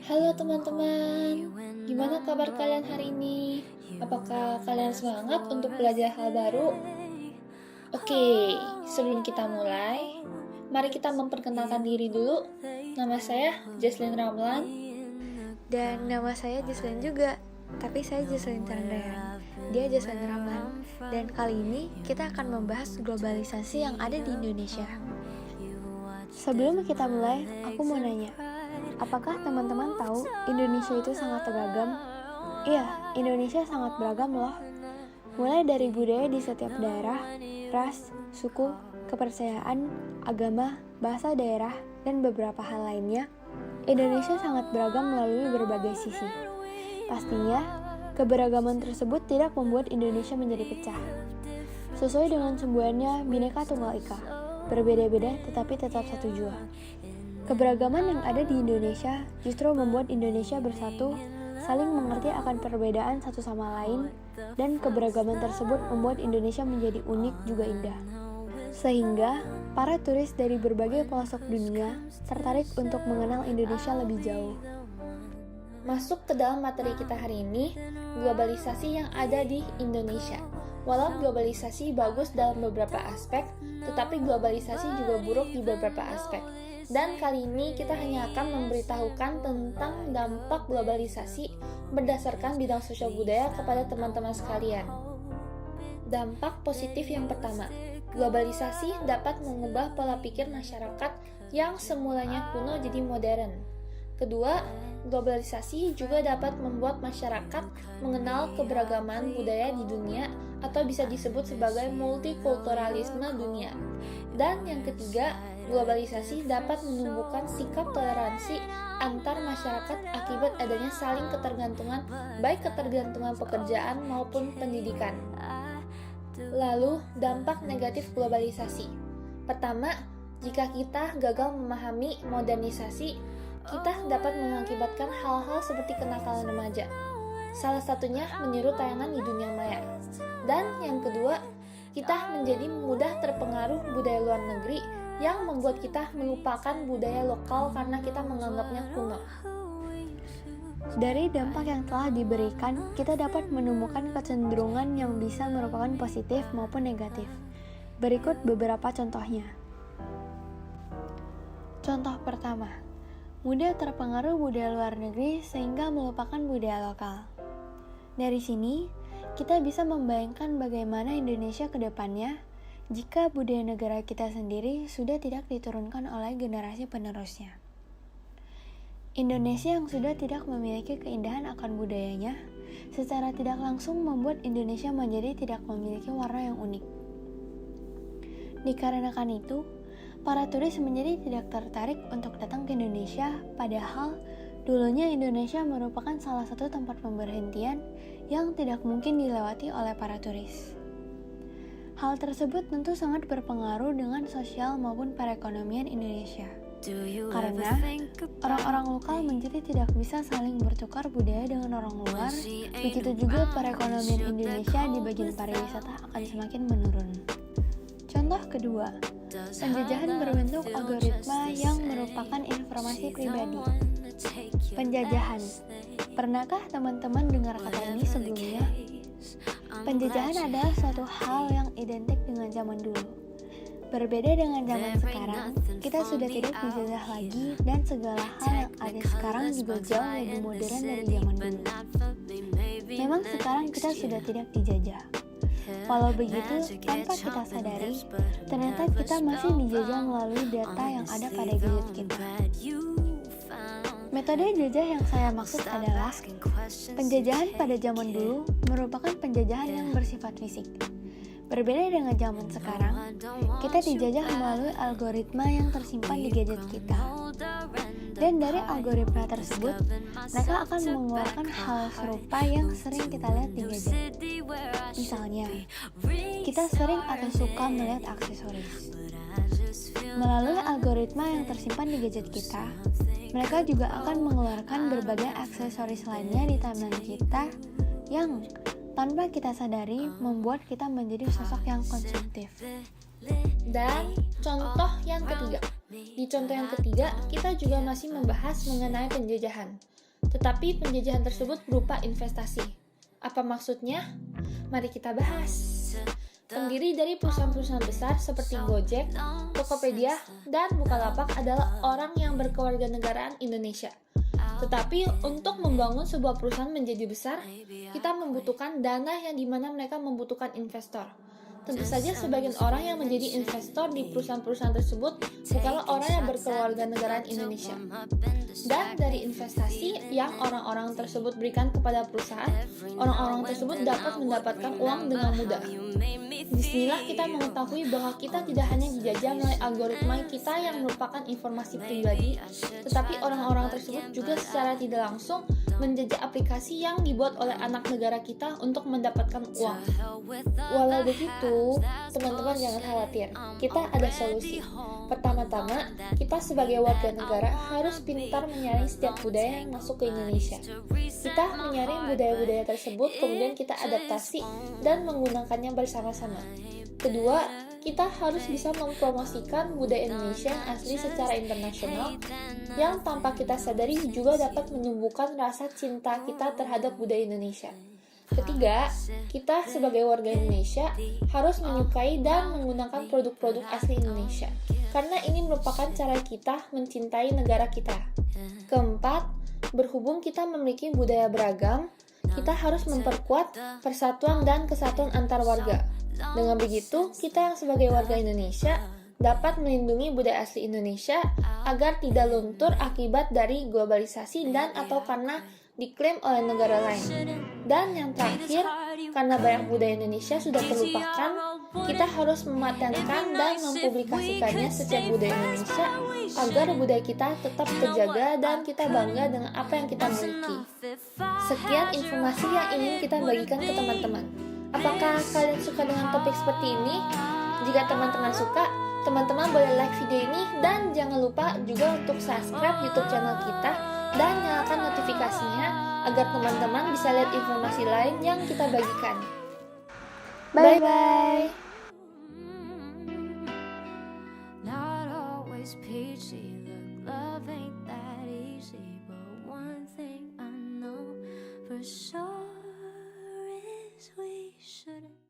Halo teman-teman, gimana kabar kalian hari ini? Apakah kalian semangat untuk belajar hal baru? Oke, sebelum kita mulai, mari kita memperkenalkan diri dulu. Nama saya Jesslyn Ramlan. Dan nama saya Jesslyn juga, tapi saya Jesslyn Chandra. Dia Jesslyn Ramlan. Dan kali ini kita akan membahas globalisasi yang ada di Indonesia. Sebelum kita mulai, aku mau nanya, apakah teman-teman tahu Indonesia itu sangat beragam? Iya, Indonesia sangat beragam loh. Mulai dari budaya di setiap daerah, ras, suku, kepercayaan, agama, bahasa daerah, dan beberapa hal lainnya, Indonesia sangat beragam melalui berbagai sisi. Pastinya, keberagaman tersebut tidak membuat Indonesia menjadi pecah. Sesuai dengan semboyannya Bhinneka Tunggal Ika, berbeda-beda tetapi tetap satu jua. Keberagaman yang ada di Indonesia justru membuat Indonesia bersatu, saling mengerti akan perbedaan satu sama lain, dan keberagaman tersebut membuat Indonesia menjadi unik juga indah. Sehingga, para turis dari berbagai pelosok dunia tertarik untuk mengenal Indonesia lebih jauh. Masuk ke dalam materi kita hari ini, globalisasi yang ada di Indonesia. Walau globalisasi bagus dalam beberapa aspek, tetapi globalisasi juga buruk di beberapa aspek. Dan kali ini kita hanya akan memberitahukan tentang dampak globalisasi berdasarkan bidang sosial budaya kepada teman-teman sekalian. Dampak positif yang pertama, globalisasi dapat mengubah pola pikir masyarakat yang semulanya kuno jadi modern. Kedua, globalisasi juga dapat membuat masyarakat mengenal keberagaman budaya di dunia atau bisa disebut sebagai multikulturalisme dunia. Dan yang ketiga, globalisasi dapat menumbuhkan sikap toleransi antar masyarakat akibat adanya saling ketergantungan, baik ketergantungan pekerjaan maupun pendidikan. Lalu, dampak negatif globalisasi. Pertama, jika kita gagal memahami modernisasi, kita dapat mengakibatkan hal-hal seperti kenakalan remaja. Salah satunya meniru tayangan di dunia maya. Dan yang kedua, kita menjadi mudah terpengaruh budaya luar negeri yang membuat kita melupakan budaya lokal karena kita menganggapnya kuno. Dari dampak yang telah diberikan, kita dapat menemukan kecenderungan yang bisa merupakan positif maupun negatif. Berikut beberapa contohnya. Contoh pertama, mudah terpengaruh budaya luar negeri sehingga melupakan budaya lokal. Dari sini, kita bisa membayangkan bagaimana Indonesia ke depannya jika budaya negara kita sendiri sudah tidak diturunkan oleh generasi penerusnya. Indonesia yang sudah tidak memiliki keindahan akan budayanya, secara tidak langsung membuat Indonesia menjadi tidak memiliki warna yang unik. Dikarenakan itu, para turis menjadi tidak tertarik untuk datang ke Indonesia, padahal dulunya Indonesia merupakan salah satu tempat pemberhentian yang tidak mungkin dilewati oleh para turis. Hal tersebut tentu sangat berpengaruh dengan sosial maupun perekonomian Indonesia. Karena orang-orang lokal menjadi tidak bisa saling bertukar budaya dengan orang luar, begitu juga perekonomian Indonesia di bagian pariwisata akan semakin menurun. Contoh kedua, penjajahan berbentuk algoritma yang merupakan informasi pribadi. Penjajahan. Pernahkah teman-teman dengar kata ini sebelumnya? Penjajahan adalah suatu hal yang identik dengan zaman dulu. Berbeda dengan zaman sekarang, kita sudah tidak dijajah lagi dan segala hal yang ada sekarang juga jauh lebih modern dari zaman dulu. Memang sekarang kita sudah tidak dijajah. Walau begitu, tanpa kita sadari, ternyata kita masih dijajah melalui data yang ada pada gadget kita. Metode jajah yang saya maksud adalah penjajahan pada zaman dulu merupakan penjajahan yang bersifat fisik. Berbeda dengan zaman sekarang, kita dijajah melalui algoritma yang tersimpan di gadget kita. Dan dari algoritma tersebut, mereka akan mengeluarkan hal serupa yang sering kita lihat di gadget. Misalnya, kita sering atau suka melihat aksesoris. Melalui algoritma yang tersimpan di gadget kita, mereka juga akan mengeluarkan berbagai aksesoris lainnya di timeline kita yang tanpa kita sadari membuat kita menjadi sosok yang konsumtif. Dan contoh yang ketiga, Di contoh yang ketiga, kita juga masih membahas mengenai penjajahan. Tetapi penjajahan tersebut berupa investasi. Apa maksudnya? Mari kita bahas. Pendiri dari perusahaan-perusahaan besar seperti Gojek, Tokopedia, dan Bukalapak adalah orang yang berkewarganegaraan Indonesia. Tetapi untuk membangun sebuah perusahaan menjadi besar, kita membutuhkan dana yang dimana mereka membutuhkan investor. Tentu saja sebagian orang yang menjadi investor di perusahaan-perusahaan tersebut bukanlah orang yang berkewarganegaraan Indonesia. Dan dari investasi yang orang-orang tersebut berikan kepada perusahaan, orang-orang tersebut dapat mendapatkan uang dengan mudah. Disinilah kita mengetahui bahwa kita tidak hanya dijajah melalui algoritma kita yang merupakan informasi pribadi, tetapi orang-orang tersebut juga secara tidak langsung menjajah aplikasi yang dibuat oleh anak negara kita untuk mendapatkan uang. Walau begitu, teman-teman jangan khawatir, kita ada solusi. Pertama-tama, kita sebagai warga negara harus pintar menyaring setiap budaya yang masuk ke Indonesia. Kita menyaring budaya-budaya tersebut, kemudian kita adaptasi dan menggunakannya bersama-sama. Kedua, kita harus bisa mempromosikan budaya Indonesia yang asli secara internasional, yang tanpa kita sadari juga dapat menumbuhkan rasa cinta kita terhadap budaya Indonesia. Ketiga, kita sebagai warga Indonesia harus menyukai dan menggunakan produk-produk asli Indonesia, karena ini merupakan cara kita mencintai negara kita. Keempat, berhubung kita memiliki budaya beragam, kita harus memperkuat persatuan dan kesatuan antar warga. Dengan begitu, kita yang sebagai warga Indonesia dapat melindungi budaya asli Indonesia agar tidak luntur akibat dari globalisasi dan atau karena diklaim oleh negara lain. Dan yang terakhir, karena banyak budaya Indonesia sudah terlupakan, kita harus mematenkan dan mempublikasikannya setiap budaya Indonesia agar budaya kita tetap terjaga dan kita bangga dengan apa yang kita miliki. Sekian informasi yang ingin kita bagikan ke teman-teman. Apakah kalian suka dengan topik seperti ini? Jika teman-teman suka, teman-teman boleh like video ini dan jangan lupa juga untuk subscribe YouTube channel kita dan nyalakan notifikasinya agar teman-teman bisa lihat informasi lain yang kita bagikan. Bye-bye! Not always peachy, look, love ain't that easy, but one thing I know for sure.